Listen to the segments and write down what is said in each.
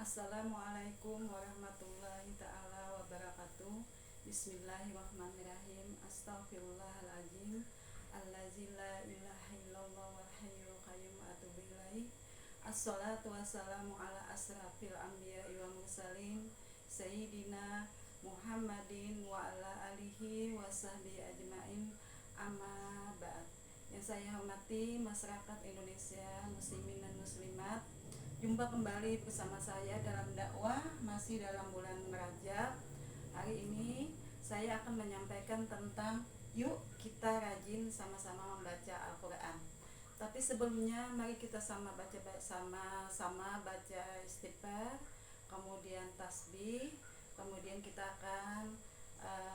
Assalamualaikum warahmatullahi ta'ala wabarakatuh. Bismillahirrahmanirrahim. Astaghfirullahaladzim. Allazi la ilaha illallah wal hayyul qayyum atubu ilaih. Assalatu wassalamu ala asrafil anbiya'i wal mursalin Sayyidina Muhammadin wa ala alihi wa sahbihi ajmain. Amma ba'd. Yang saya hormati masyarakat Indonesia, muslimin dan muslimat, jumpa kembali bersama saya dalam dakwah masih dalam bulan Rajab. Hari ini saya akan menyampaikan tentang yuk kita rajin sama-sama membaca Al-Quran. Tapi sebelumnya mari kita sama baca istighfar, kemudian tasbih, kemudian kita akan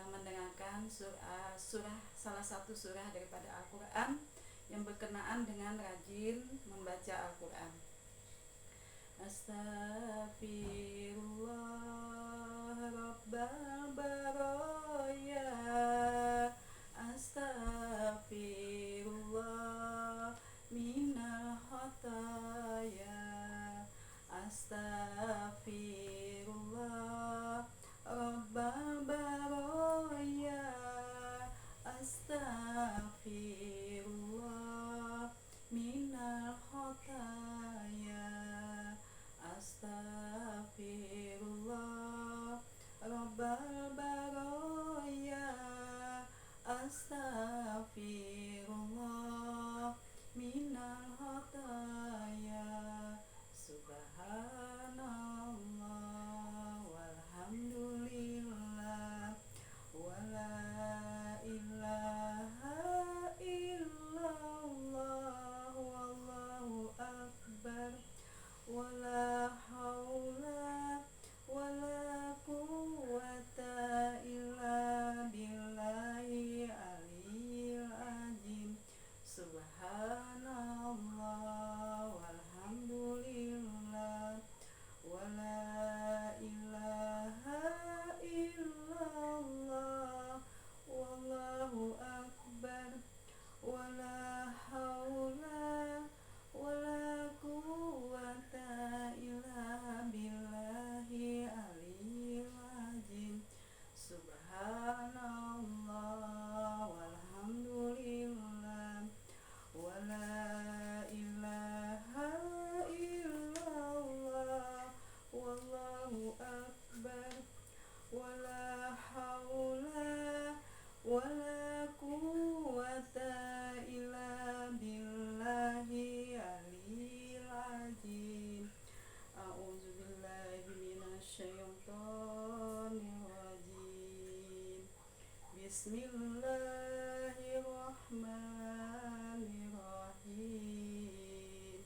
mendengarkan surah salah satu surah daripada Al-Quran yang berkenaan dengan rajin membaca Al-Quran. Astaghfirullah Rabbal Baraya, Astaghfirullah minal khataya, Astaghfirullah Rabbal Baraya, Astaghfirullah minal khataya, Astaghfirullah Rabbal Baraya, Astaghfirullah minal khataya. Subhanallah walhamdulillah wala ilaha illallah wallahu akbar wala haula wala quwwata illa billahi aliyil azim. Subhanallah walhamdulillah wala ilaha illallah wallahu akbar wala haula wala quwwata illa billahi aliyil azim. Subhanallah walhamdulillah wala ilaha illallah wallahu akbar wala haula wala quwwata illa billahi aliyil azim. A'udzu billahi minasyaitonir rajim. Bismillahirrahmanirrahim.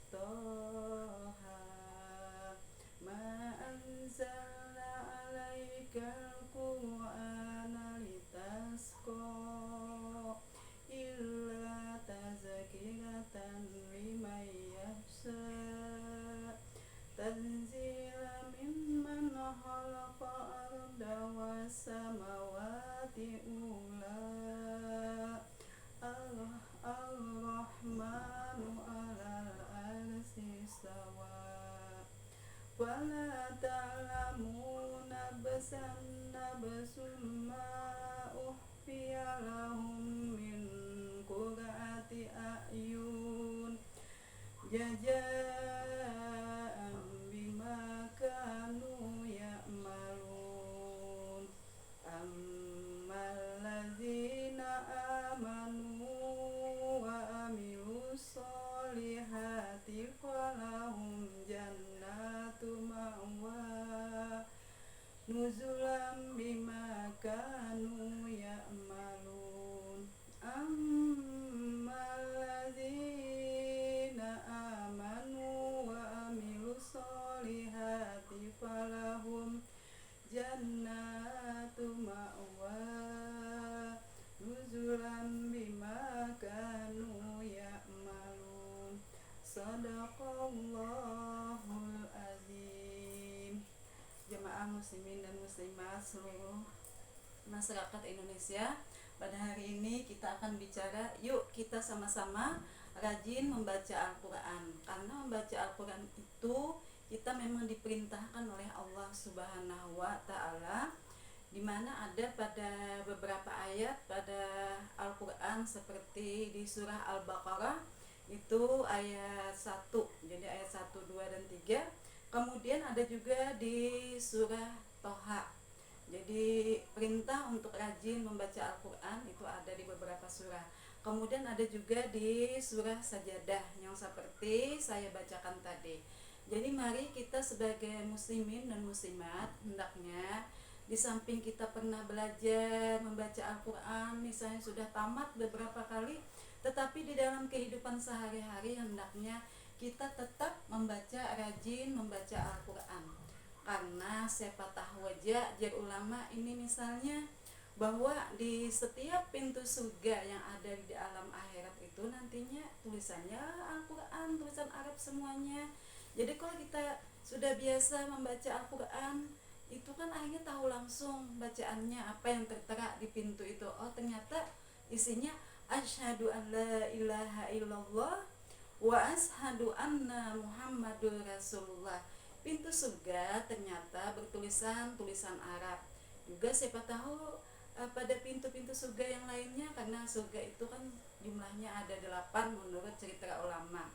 Toha ma anzalna 'alaikal qur'ana litasqa illa tazkiratan liman yakhsha tanzilan mimman khalaqa arda was samawati ula ar-rahmanu 'alal arsy istawa wala ta'lamu nabsum ma ukhfiya lahum min qurrati a'yun jazaan bima kanu ya'malun. Ammal ladzina amanu wa amilus solihati falahum jannatu ma'wa nuzulam bima kanu ya'malun. Ammal ladzina amanu wa amilus solihati falahum jannatu ma'wa nuzulam bima kanu ya'malun. Sadaqallahul azim. Jemaah muslimin dan muslimat seluruh masyarakat Indonesia, pada hari ini kita akan bicara yuk kita sama-sama rajin membaca Al-Quran. Karena membaca Al-Quran itu kita memang diperintahkan oleh Allah Subhanahu wa taala, di mana ada pada beberapa ayat pada Al-Qur'an seperti di surah Al-Baqarah itu ayat 1. Jadi ayat 1, 2 dan 3. Kemudian ada juga di surah Toha. Jadi perintah untuk rajin membaca Al-Qur'an itu ada di beberapa surah. Kemudian ada juga di surah Sajadah yang seperti saya bacakan tadi. Jadi mari kita sebagai muslimin dan muslimat hendaknya di samping kita pernah belajar membaca Al-Qur'an, misalnya sudah tamat beberapa kali, tetapi di dalam kehidupan sehari-hari hendaknya kita tetap rajin membaca Al-Qur'an. Karena siapa tahu aja, jar ulama ini misalnya, bahwa di setiap pintu surga yang ada di alam akhirat itu nantinya tulisannya Al-Qur'an, tulisan Arab semuanya. Jadi kalau kita sudah biasa membaca Al-Qur'an, itu kan akhirnya tahu langsung bacaannya apa yang tertera di pintu itu. Oh, ternyata isinya asyhadu an la ilaha illallah wa asyhadu anna muhammadur rasulullah. Pintu surga ternyata bertulisan tulisan Arab. Juga siapa tahu pada pintu-pintu surga yang lainnya, karena surga itu kan jumlahnya ada 8 menurut cerita ulama.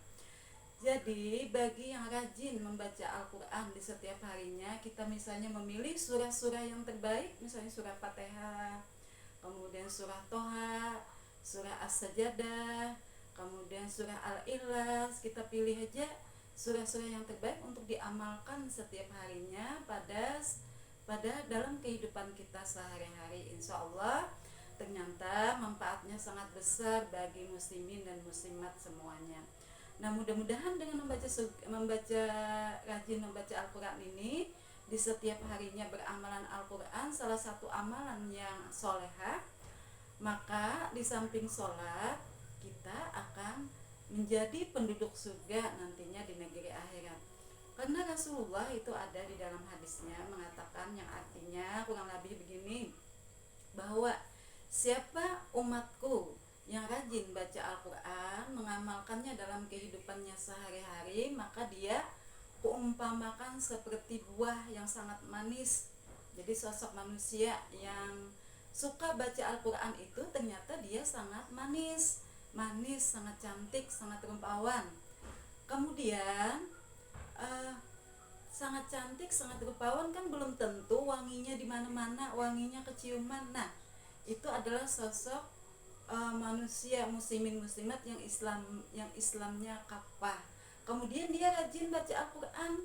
Jadi bagi yang rajin membaca Al-Qur'an di setiap harinya, kita misalnya memilih surah-surah yang terbaik, misalnya surah Fatihah, kemudian surah Toha, surah As-Sajadah, kemudian surah Al-Ikhlas, kita pilih aja surah-surah yang terbaik untuk diamalkan setiap harinya pada dalam kehidupan kita sehari-hari. Insya Allah ternyata manfaatnya sangat besar bagi muslimin dan muslimat semuanya. Nah, mudah-mudahan dengan rajin membaca Al-Qur'an ini, di setiap harinya beramalan Al-Qur'an, salah satu amalan yang solehah, maka di samping sholat kita akan menjadi penduduk surga nantinya di negeri akhirat. Karena Rasulullah itu ada di dalam hadisnya mengatakan, yang artinya kurang lebih begini, bahwa siapa umatku yang rajin baca Al-Qur'an, mengamalkannya dalam kehidupannya sehari-hari, maka dia kuumpamakan seperti buah yang sangat manis. Jadi sosok manusia yang suka baca Al-Qur'an itu ternyata dia sangat manis, sangat cantik, sangat rupawan. Kemudian sangat cantik, sangat rupawan kan belum tentu wanginya di mana-mana, wanginya keciuman. Nah, itu adalah sosok manusia muslimin muslimat yang Islamnya kafah. Kemudian dia rajin baca Al-Qur'an,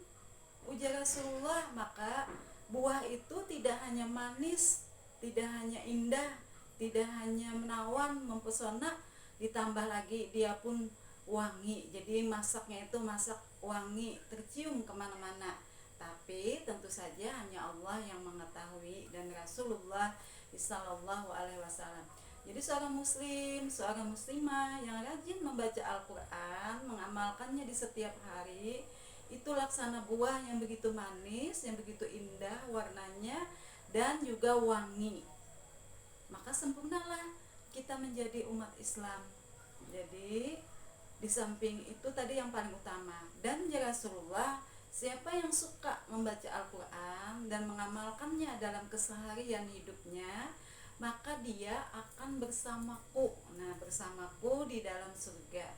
ujar Rasulullah, maka buah itu tidak hanya manis, tidak hanya indah, tidak hanya menawan, mempesona, ditambah lagi dia pun wangi. Jadi masaknya itu masak wangi, tercium kemana-mana. Tapi tentu saja hanya Allah yang mengetahui dan Rasulullah sallallahu alaihi wasallam. Jadi seorang muslim, seorang muslimah yang rajin membaca Al-Qur'an, mengamalkannya di setiap hari, itu laksana buah yang begitu manis, yang begitu indah warnanya dan juga wangi. Maka sempurnalah kita menjadi umat Islam. Jadi di samping itu tadi yang paling utama, dan ya Rasulullah, siapa yang suka membaca Al-Qur'an dan mengamalkannya dalam keseharian hidupnya, maka dia akan bersamaku. Nah, bersamaku di dalam surga.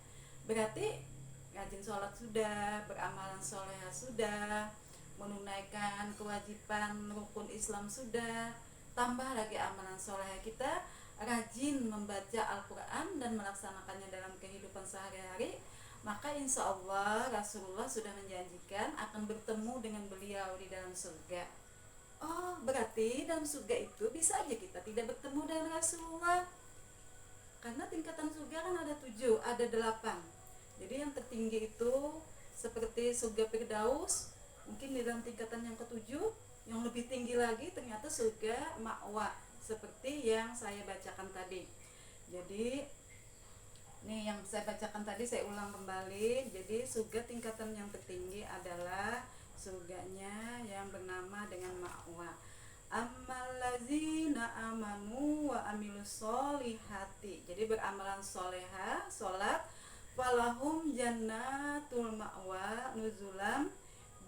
Berarti rajin sholat sudah, beramalan solehah sudah, menunaikan kewajiban rukun Islam sudah, tambah lagi amalan solehah kita, rajin membaca Al-Qur'an dan melaksanakannya dalam kehidupan sehari-hari, maka insya Allah Rasulullah sudah menjanjikan akan bertemu dengan beliau di dalam surga. Oh, berarti dalam surga itu bisa aja kita tidak bertemu dengan Rasulullah, karena tingkatan surga kan ada 7, ada 8. Jadi yang tertinggi itu seperti surga Firdaus, mungkin di dalam tingkatan yang ke-7. Yang lebih tinggi lagi ternyata surga Ma'wa, seperti yang saya bacakan tadi. Jadi nih yang saya bacakan tadi saya ulang kembali. Jadi surga tingkatan yang tertinggi adalah surganya yang bernama dengan Ma'wa. Ammalazina amanu wa amilus solihati. Jadi beramalan solat, falahum jannatul ma'wa nuzulam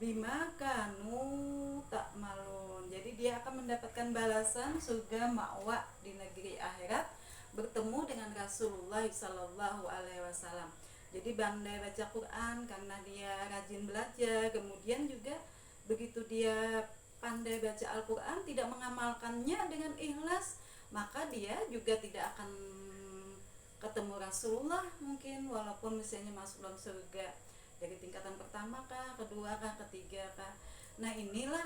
bima kanu ta'malun. Jadi dia akan mendapatkan balasan surga ma'wa di negeri akhirat, bertemu dengan Rasulullah Sallallahu Alaihi Wasallam. Jadi pandai baca Quran karena dia rajin belajar, kemudian juga begitu dia pandai baca Al-Quran tidak mengamalkannya dengan ikhlas, maka dia juga tidak akan ketemu Rasulullah mungkin, walaupun misalnya masuk dalam surga dari tingkatan pertama kah, kedua kah, ketiga kah. Nah inilah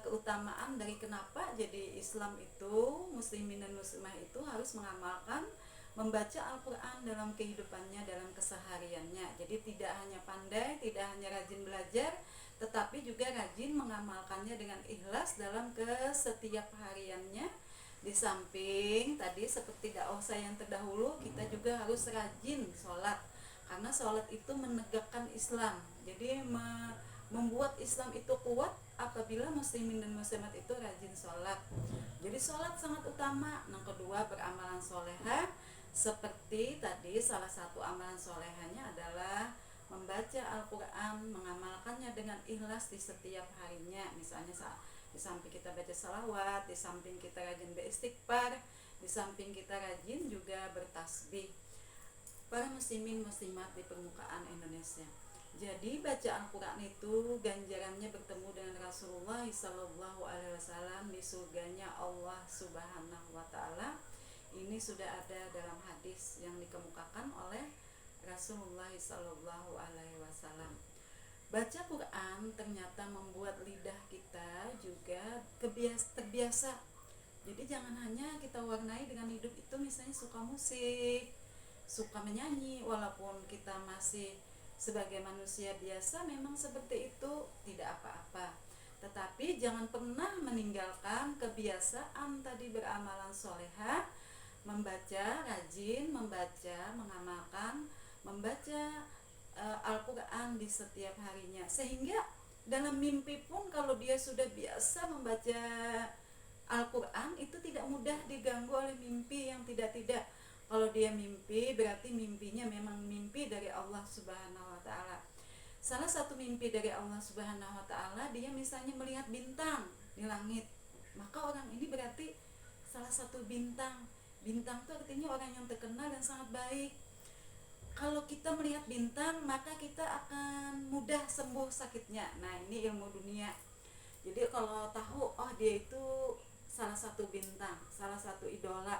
keutamaan dari kenapa jadi Islam itu, muslimin dan muslimah itu harus mengamalkan, membaca Al-Quran dalam kehidupannya, dalam kesehariannya. Jadi tidak hanya pandai, tidak hanya rajin belajar, tetapi juga rajin mengamalkannya dengan ikhlas dalam setiap hariannya. Di samping tadi seperti dakwah saya yang terdahulu, kita juga harus rajin sholat, karena sholat itu menegakkan Islam. Jadi membuat Islam itu kuat apabila muslimin dan muslimat itu rajin sholat. Jadi sholat sangat utama. Yang kedua, beramalan solehah. Seperti tadi, salah satu amalan solehahnya adalah membaca Al-Quran, mengamalkannya dengan ikhlas di setiap harinya. Misalnya di samping kita baca salawat, di samping kita rajin beristighfar, di samping kita rajin juga bertasbih. Para muslimin muslimat di permukaan Indonesia, jadi baca Al-Quran itu ganjarannya bertemu dengan Rasulullah Sallallahu Alaihi Wasallam di surganya Allah Subhanahu Wa Taala. Ini sudah ada dalam hadis yang dikemukakan oleh Rasulullah Sallallahu Alaihi Wasallam. Baca Quran ternyata membuat lidah kita juga terbiasa. Jadi jangan hanya kita warnai dengan hidup itu misalnya suka musik, suka menyanyi, walaupun kita masih sebagai manusia biasa memang seperti itu, tidak apa-apa. Tetapi jangan pernah meninggalkan kebiasaan tadi beramalan solehah, membaca, rajin membaca, mengamalkan, membaca Al-Quran di setiap harinya. Sehingga dalam mimpi pun kalau dia sudah biasa membaca Al-Quran, itu tidak mudah diganggu oleh mimpi yang tidak-tidak. Kalau dia mimpi, berarti mimpinya memang mimpi dari Allah Subhanahu Wa Taala. Salah satu mimpi dari Allah Subhanahu Wa Taala, dia misalnya melihat bintang di langit, maka orang ini berarti salah satu bintang. Bintang itu artinya orang yang terkenal dan sangat baik. Kalau kita melihat bintang, maka kita akan mudah sembuh sakitnya. Nah ini ilmu dunia. Jadi kalau tahu, oh dia itu salah satu bintang, salah satu idola.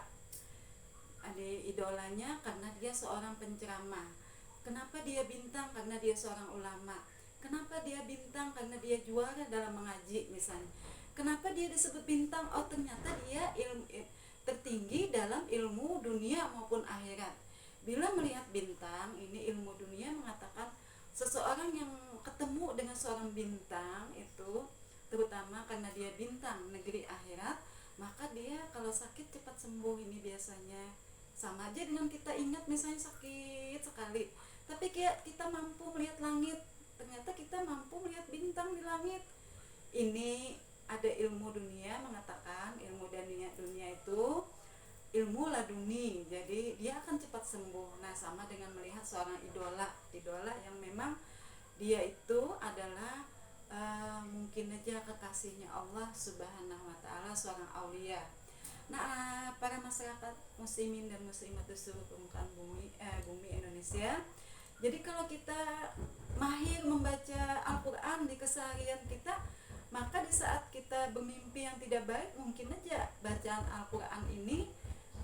Ada idolanya karena dia seorang penceramah. Kenapa dia bintang? Karena dia seorang ulama. Kenapa dia bintang? Karena dia juara dalam mengaji misalnya. Kenapa dia disebut bintang? Oh ternyata dia tertinggi dalam ilmu dunia maupun akhirat. Bila melihat bintang, ini ilmu dunia mengatakan seseorang yang ketemu dengan seorang bintang itu, terutama karena dia bintang negeri akhirat, maka dia kalau sakit cepat sembuh. Ini biasanya sama aja dengan kita ingat misalnya sakit sekali, tapi kita mampu melihat langit, ternyata kita mampu melihat bintang di langit. Ini ada ilmu dunia mengatakan ilmu dunia itu ilmu laduni, jadi dia akan cepat sembuh. Nah sama dengan melihat seorang idola yang memang dia itu adalah mungkin aja kekasihnya Allah Subhanahu Wa Taala, seorang aulia. Nah para masyarakat muslimin dan muslimat di seluruh permukaan bumi Indonesia, jadi kalau kita mahir membaca Al-Quran di keseharian kita, maka di saat kita bermimpi yang tidak baik, mungkin aja bacaan Al-Quran ini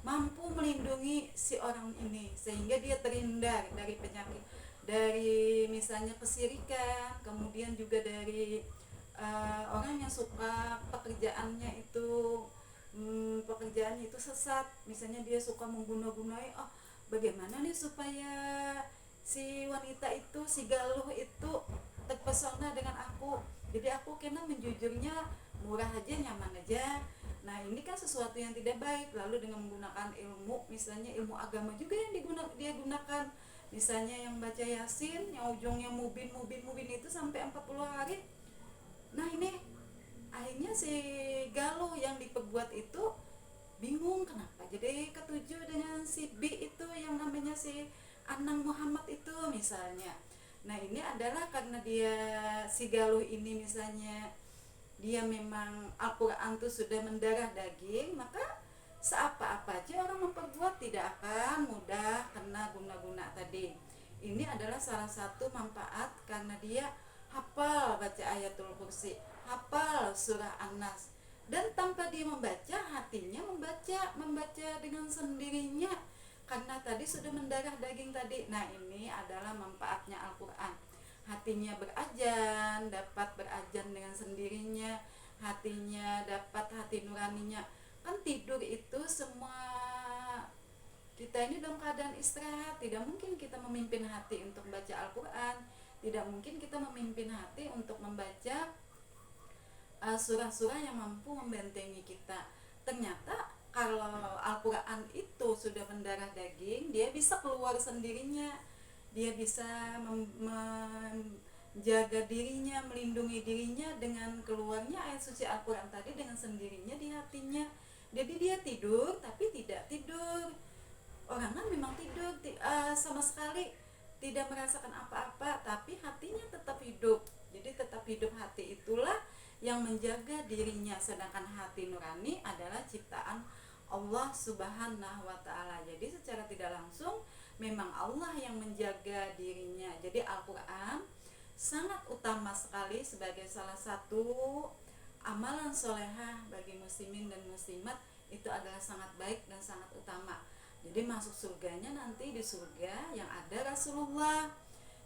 mampu melindungi si orang ini sehingga dia terhindar dari penyakit, dari misalnya kesirikan, kemudian juga dari orang yang suka pekerjaannya itu sesat, misalnya dia suka mengguna-gunai, oh bagaimana nih supaya si wanita itu, si galuh itu terpesona dengan aku, jadi aku kena menjujurnya murah aja, nyaman aja. Nah ini kan sesuatu yang tidak baik. Lalu dengan menggunakan ilmu, misalnya ilmu agama juga yang dia gunakan, misalnya yang baca Yasin yang ujungnya mubin itu sampai 40 hari. Nah ini akhirnya si galuh yang diperbuat itu bingung kenapa jadi ketujuh dengan si B itu yang namanya si Anang Muhammad itu misalnya. Nah ini adalah karena dia si Galuh ini misalnya dia memang Al-Quran itu sudah mendarah daging, maka seapa-apa aja orang memperbuat tidak akan mudah kena guna-guna tadi. Ini adalah salah satu manfaat karena dia hafal baca ayatul kursi, hafal surah An-Nas, dan tanpa dia membaca hatinya membaca dengan sendirinya karena tadi sudah mendarah daging tadi. Nah ini adalah manfaatnya Al-Quran. Hatinya berajan, dapat berajan dengan sendirinya, hatinya dapat hati nuraninya. Kan tidur itu semua kita ini dalam keadaan istirahat, tidak mungkin kita memimpin hati untuk membaca Al-Quran, tidak mungkin kita memimpin hati untuk membaca surah-surah yang mampu membentengi kita. Ternyata kalau Al-Quran itu sudah mendarah daging, dia bisa keluar sendirinya, dia bisa menjaga dirinya, melindungi dirinya dengan keluarnya ayat suci Al-Quran tadi dengan sendirinya di hatinya. Jadi dia tidur tapi tidak tidur. Orang kan memang tidur sama sekali tidak merasakan apa-apa, tapi hatinya tetap hidup. Jadi tetap hidup hati itulah yang menjaga dirinya, sedangkan hati nurani adalah ciptaan Allah Subhanahu wa Ta'ala. Jadi secara tidak langsung memang Allah yang menjaga dirinya. Jadi Al-Quran sangat utama sekali sebagai salah satu amalan solehah bagi muslimin dan muslimat. Itu adalah sangat baik dan sangat utama. Jadi masuk surganya nanti di surga yang ada Rasulullah.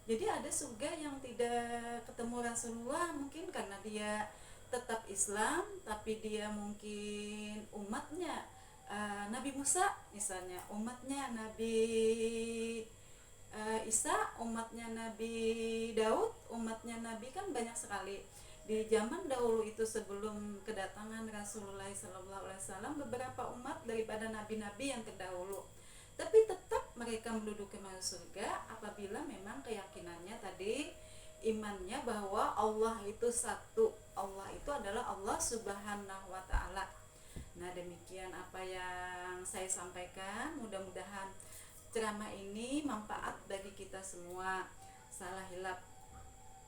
Jadi ada surga yang tidak ketemu Rasulullah, mungkin karena dia tetap Islam tapi dia mungkin umatnya Nabi Musa misalnya, umatnya Nabi Isa, umatnya Nabi Daud, umatnya Nabi, kan banyak sekali di zaman dahulu itu sebelum kedatangan Rasulullah SAW, beberapa umat daripada nabi-nabi yang terdahulu, tapi tetap mereka menduduki masuk surga apabila memang keyakinannya tadi, imannya bahwa Allah itu satu, Allah itu adalah Allah Subhanahu wa Ta'ala. Nah demikian apa yang saya sampaikan, mudah-mudahan ceramah ini manfaat bagi kita semua. Salah hilap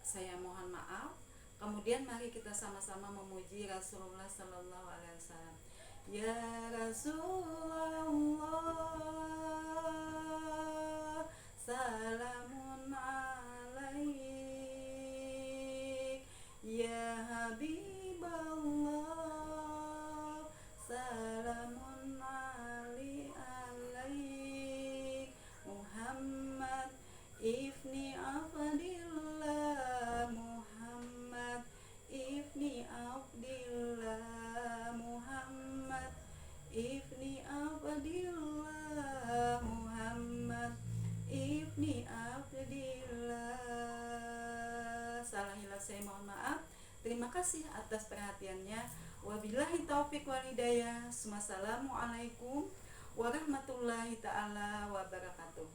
saya mohon maaf. Kemudian mari kita sama-sama memuji Rasulullah Sallallahu Alaihi Wasallam. Ya Rasulullah, salamun alaik. Ya Habiballah, salamun alaik. Muhammad ibni Abdillah, Muhammad ibni Abdillah, Muhammad ibni Abdillah, Muhammad ibni Abdillah. Salah hilaf saya mohon maaf. Terima kasih atas perhatiannya. Wabillahi taufiq wal hidayah. Wassalamualaikum warahmatullahi taala wabarakatuh.